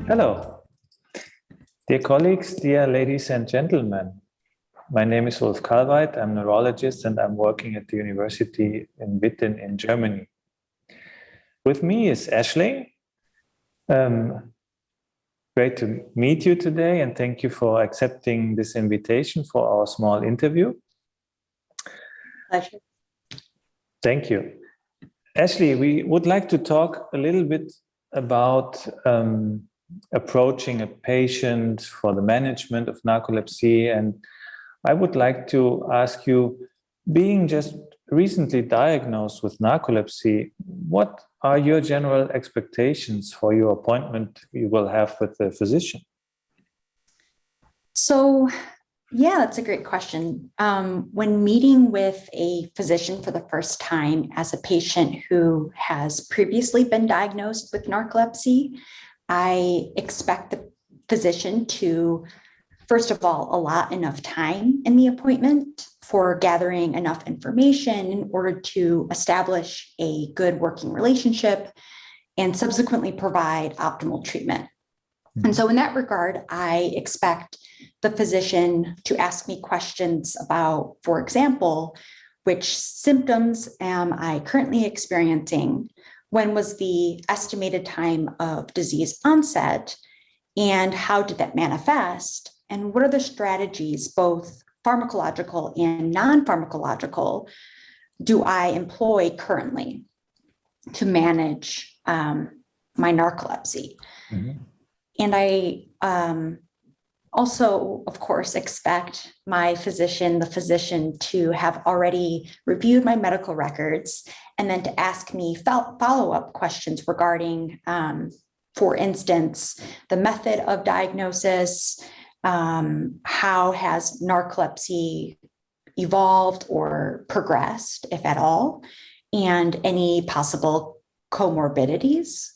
Hello, dear colleagues, dear ladies and gentlemen. My name is Wolf Kalweit. I'm a neurologist and I'm working at the University in Witten in Germany. With me is Ashley. Great to meet you today and thank you for accepting this invitation for our small interview. Pleasure. Thank you. Ashley, we would like to talk a little bit about approaching a patient for the management of narcolepsy. And I would like to ask you, being just recently diagnosed with narcolepsy, what are your general expectations for your appointment you will have with the physician? So, yeah, that's a great question. When meeting with a physician for the first time as a patient who has previously been diagnosed with narcolepsy, I expect the physician to, first of all, allot enough time in the appointment for gathering enough information in order to establish a good working relationship and subsequently provide optimal treatment. And so in that regard, I expect the physician to ask me questions about, for example, which symptoms am I currently experiencing? When was the estimated time of disease onset? And how did that manifest? And what are the strategies, both pharmacological and non-pharmacological, do I employ currently to manage my narcolepsy? Mm-hmm. And I also, of course, expect my physician, the physician, to have already reviewed my medical records and then to ask me follow-up questions regarding, for instance, the method of diagnosis, how has narcolepsy evolved or progressed, if at all, and any possible comorbidities.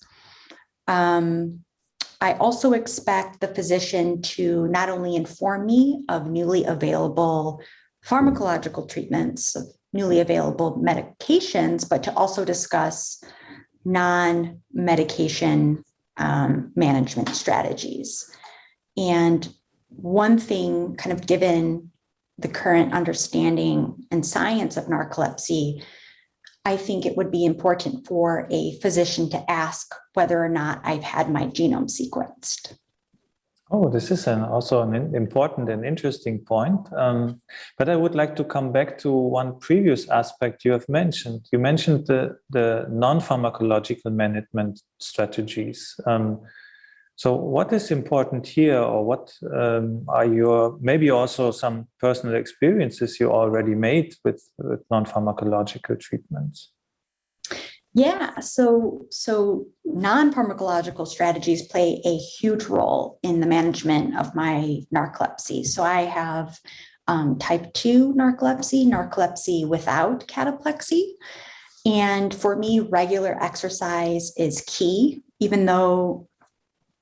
I also expect the physician to not only inform me of newly available pharmacological treatments, of newly available medications, but to also discuss non-medication management strategies. And one thing, kind of given the current understanding and science of narcolepsy, I think it would be important for a physician to ask whether or not I've had my genome sequenced. Oh, this is also an important and interesting point. But I would like to come back to one previous aspect you have mentioned. You mentioned the non-pharmacological management strategies. So what is important here, or what are your, maybe also some personal experiences you already made with non-pharmacological treatments? Yeah, so non-pharmacological strategies play a huge role in the management of my narcolepsy. So I have type 2 narcolepsy, narcolepsy without cataplexy. And for me, regular exercise is key, even though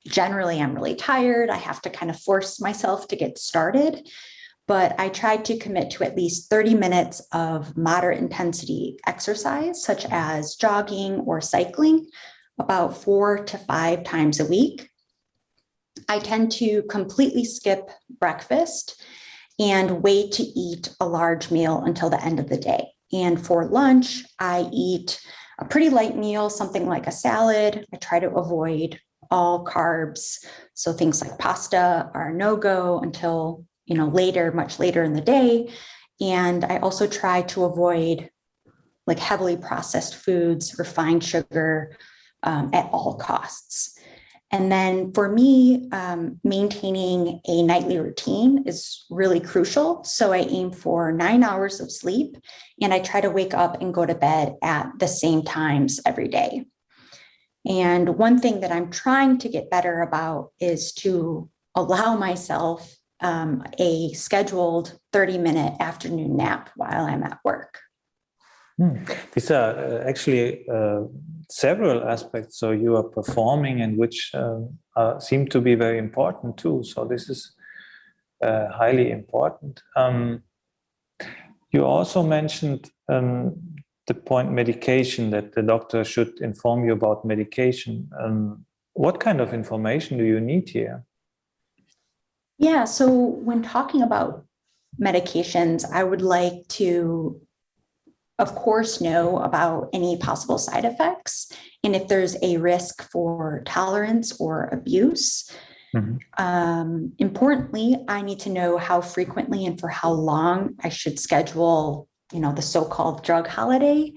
generally I'm really tired. I have to kind of force myself to get started, but I try to commit to at least 30 minutes of moderate intensity exercise, such as jogging or cycling, about 4 to 5 times a week. I tend to completely skip breakfast and wait to eat a large meal until the end of the day. And for lunch, I eat a pretty light meal, something like a salad. I try to avoid all carbs. So things like pasta are no-go until, later, much later in the day. And I also try to avoid like heavily processed foods, refined sugar at all costs. And then for me, maintaining a nightly routine is really crucial. So I aim for 9 hours of sleep, and I try to wake up and go to bed at the same times every day. And one thing that I'm trying to get better about is to allow myself a scheduled 30-minute afternoon nap while I'm at work. These are actually several aspects. So you are performing, and which seem to be very important too. So this is highly important. You also mentioned the point medication, that the doctor should inform you about medication. what kind of information do you need here? Yeah, so when talking about medications, I would like to, of course, know about any possible side effects and if there's a risk for tolerance or abuse. Importantly, I need to know how frequently and for how long I should schedule, the so-called drug holiday.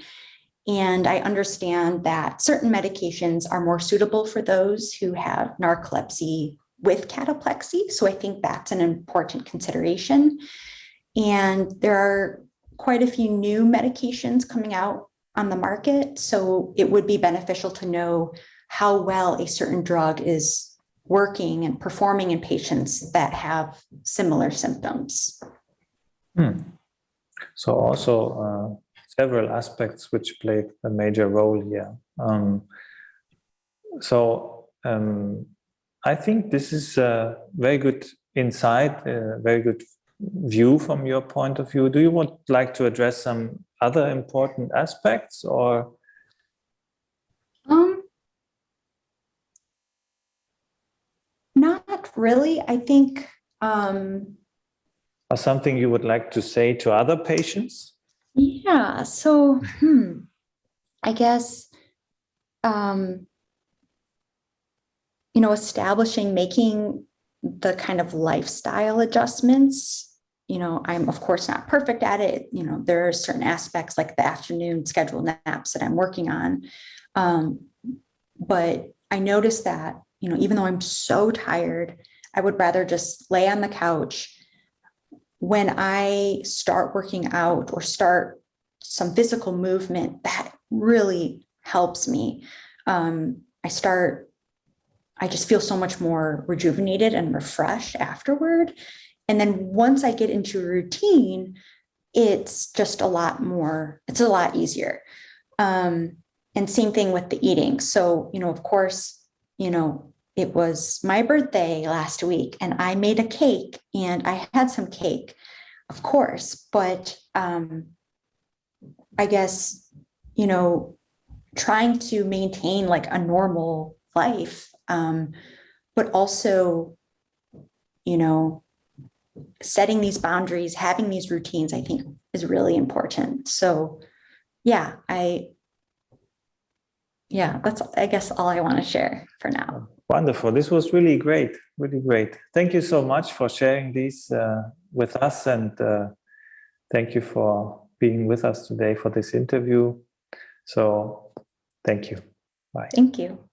And I understand that certain medications are more suitable for those who have narcolepsy with cataplexy. So I think that's an important consideration. And there are quite a few new medications coming out on the market. So it would be beneficial to know how well a certain drug is working and performing in patients that have similar symptoms. So also several aspects which play a major role here. I think this is a very good insight, a very good view from your point of view. Do you like to address some other important aspects, or? Not really. I think. Or something you would like to say to other patients? Yeah. So, I guess, making the kind of lifestyle adjustments. I'm of course not perfect at it. There are certain aspects like the afternoon scheduled naps that I'm working on. But I noticed that, even though I'm so tired, I would rather just lay on the couch. When I start working out or start some physical movement, that really helps me. I just feel so much more rejuvenated and refreshed afterward. And then once I get into a routine, it's just it's a lot easier. And same thing with the eating. So, of course, it was my birthday last week and I made a cake and I had some cake, of course, but I guess, trying to maintain like a normal life, but also, setting these boundaries, having these routines, I think is really important. So that's, I guess, all I want to share for now. Wonderful. This was really great. Really great. Thank you so much for sharing these with us. And thank you for being with us today for this interview. So thank you. Bye. Thank you.